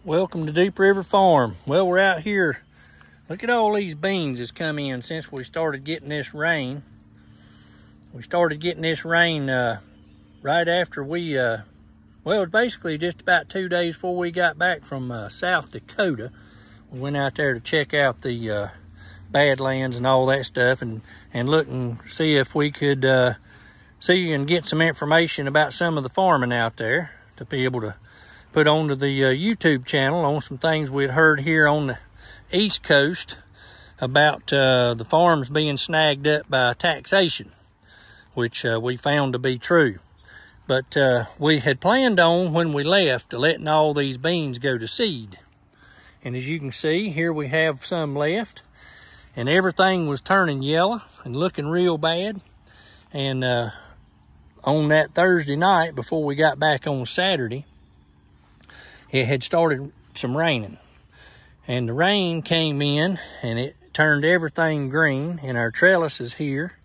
Welcome to Deep River Farm. Well, we're out here. Look at all these beans that's come in since we started getting this rain. We started getting this rain right after we, well, it was basically just about 2 days before we got back from South Dakota. We went out there to check out the Badlands and all that stuff and look and see if we could see and get some information about some of the farming out there to be able to put onto the YouTube channel on some things we'd heard here on the East Coast about the farms being snagged up by taxation, which we found to be true. But we had planned on, when we left, letting all these beans go to seed. And as you can see, here we have some left. And everything was turning yellow and looking real bad. And on that Thursday night, before we got back on Saturday, it had started some raining. And the rain came in and it turned everything green. And our trellises here,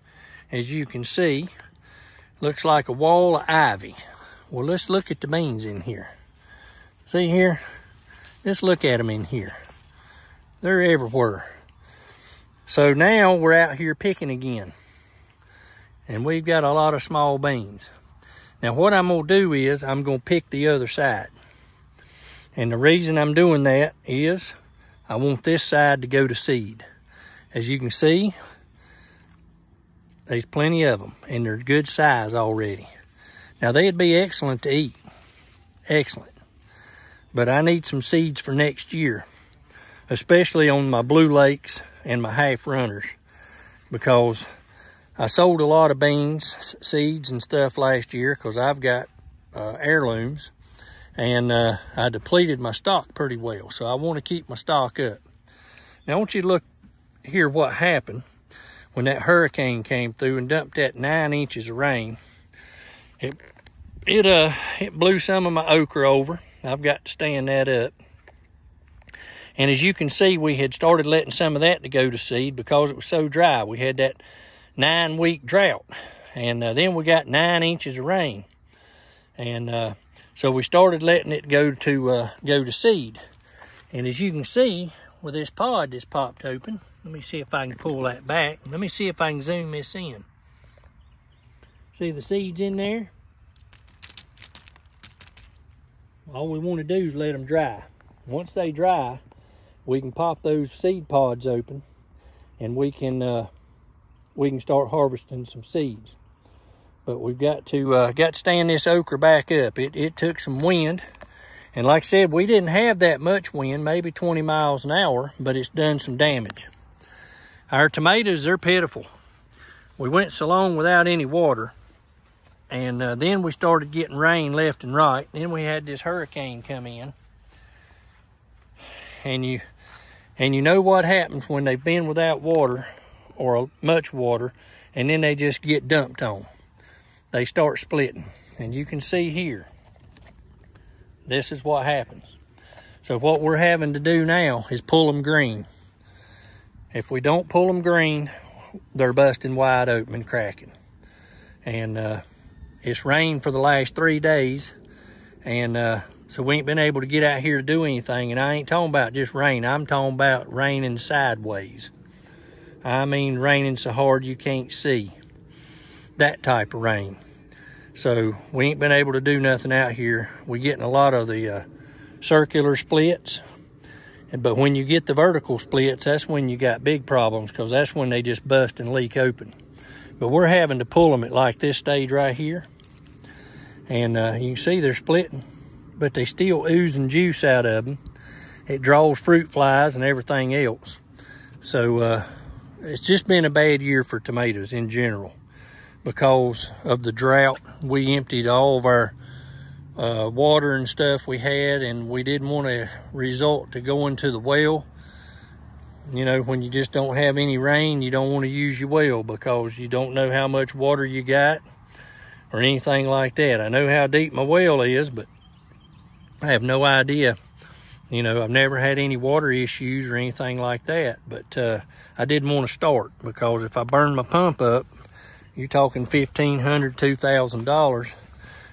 as you can see, looks like a wall of ivy. Well, let's look at the beans in here. See here? Let's look at them in here. They're everywhere. So now we're out here picking again. And we've got a lot of small beans. Now what I'm gonna do is I'm gonna pick the other side. And the reason I'm doing that is I want this side to go to seed. As you can see, there's plenty of them and they're good size already. Now they'd be excellent to eat, excellent. But I need some seeds for next year, especially on my blue lakes and my half runners, because I sold a lot of beans, seeds and stuff last year because I've got heirlooms. And I depleted my stock pretty well, so I want to keep my stock up. Now I want you to look here what happened when that hurricane came through and dumped that 9 inches of rain. It blew some of my okra over. I've got to stand that up. And as you can see, we had started letting some of that to go to seed because it was so dry. We had that 9-week drought, and then we got 9 inches of rain, and so we started letting it go to seed. And as you can see, with this pod that's popped open, let me see if I can pull that back. Let me see if I can zoom this in. See the seeds in there? All we want to do is let them dry. Once they dry, we can pop those seed pods open, and we can start harvesting some seeds. But we've got to stand this okra back up. It took some wind. And like I said, we didn't have that much wind, maybe 20 miles an hour, but it's done some damage. Our tomatoes, they're pitiful. We went so long without any water. And then we started getting rain left and right. Then we had this hurricane come in. And you know what happens when they've been without water or much water, and then they just get dumped on. They start splitting. And you can see here, this is what happens. So what we're having to do now is pull them green. If we don't pull them green, they're busting wide open and cracking. And it's rained for the last 3 days, and so we ain't been able to get out here to do anything. And I ain't talking about just rain. I'm talking about raining sideways. I mean raining so hard you can't see. That type of rain. So we ain't been able to do nothing out here. We're getting a lot of the circular splits. But when you get the vertical splits, that's when you got big problems, because that's when they just bust and leak open. But we're having to pull them at like this stage right here. And you can see they're splitting, but they still oozing juice out of them. It draws fruit flies and everything else. So it's just been a bad year for tomatoes in general because of the drought. We emptied all of our water and stuff we had, and we didn't want to resort to going to the well. You know, when you just don't have any rain, you don't want to use your well because you don't know how much water you got or anything like that. I know how deep my well is, but I have no idea. You know, I've never had any water issues or anything like that, but I didn't want to start, because if I burn my pump up, you're talking $1,500, $2,000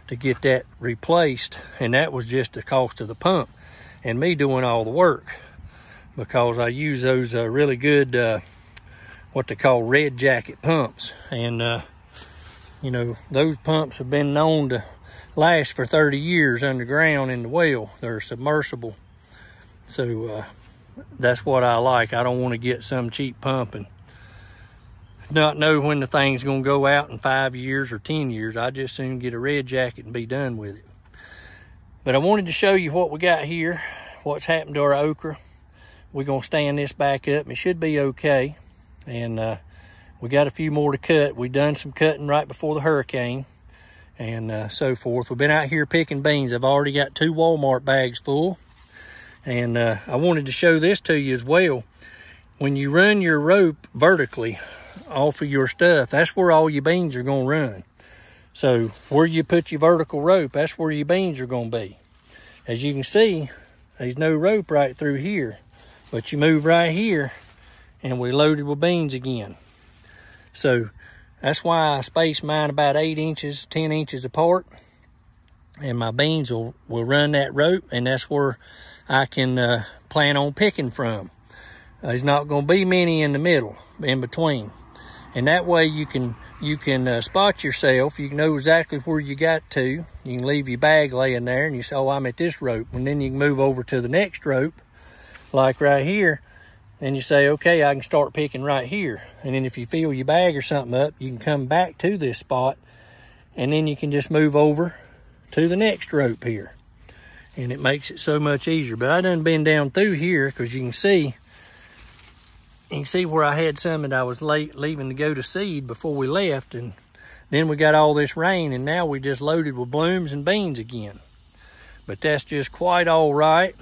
to get that replaced, and that was just the cost of the pump. and me doing all the work, because I use those really good what they call red jacket pumps. And you know, those pumps have been known to last for 30 years underground in the well. They're submersible. So that's what I like. I don't want to get some cheap pump and not know when the thing's going to go out in 5 years or 10 years. I just soon get a red jacket and be done with it. But I wanted to show you what we got here, what's happened to our okra. We're going to stand this back up. It should be okay. And we got a few more to cut. We done some cutting right before the hurricane and so forth. We've been out here picking beans. I've already got 2 Walmart bags full. And I wanted to show this to you as well. When you run your rope vertically off of your stuff, that's where all your beans are going to run. So where you put your vertical rope, that's where your beans are going to be. As you can see, there's no rope right through here. But you move right here, and we loaded with beans again. So that's why I space mine about 8 inches, 10 inches apart. And my beans will run that rope, and that's where I can plan on picking from. There's not going to be many in the middle, in between. And that way you can spot yourself. You know exactly where you got to. You can leave your bag laying there, and you say, oh, I'm at this rope. And then you can move over to the next rope, like right here. And you say, okay, I can start picking right here. And then if you fill your bag or something up, you can come back to this spot, and then you can just move over to the next rope here. And it makes it so much easier. But I done been down through here, because you can see where I had some that I was leaving to go to seed before we left. And then we got all this rain, and now we just loaded with blooms and beans again. But that's just quite all right.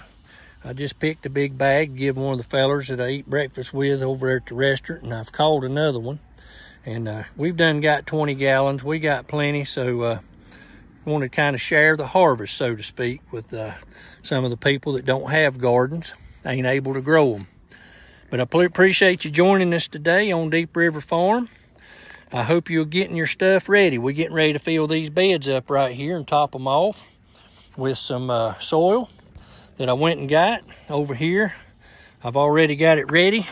I just picked a big bag to give one of the fellers that I eat breakfast with over there at the restaurant, and I've called another one. And we've done got 20 gallons. We got plenty, so want to kind of share the harvest, so to speak, with some of the people that don't have gardens, ain't able to grow them. But I appreciate you joining us today on Deep River Farm. I hope you're getting your stuff ready. We're getting ready to fill these beds up right here and top them off with some soil that I went and got over here. I've already got it ready,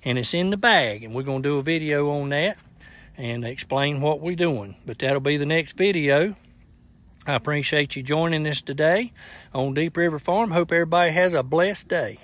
and it's in the bag, and we're going to do a video on that and explain what we're doing. But that'll be the next video. I appreciate you joining us today on Deep River Farm. Hope everybody has a blessed day.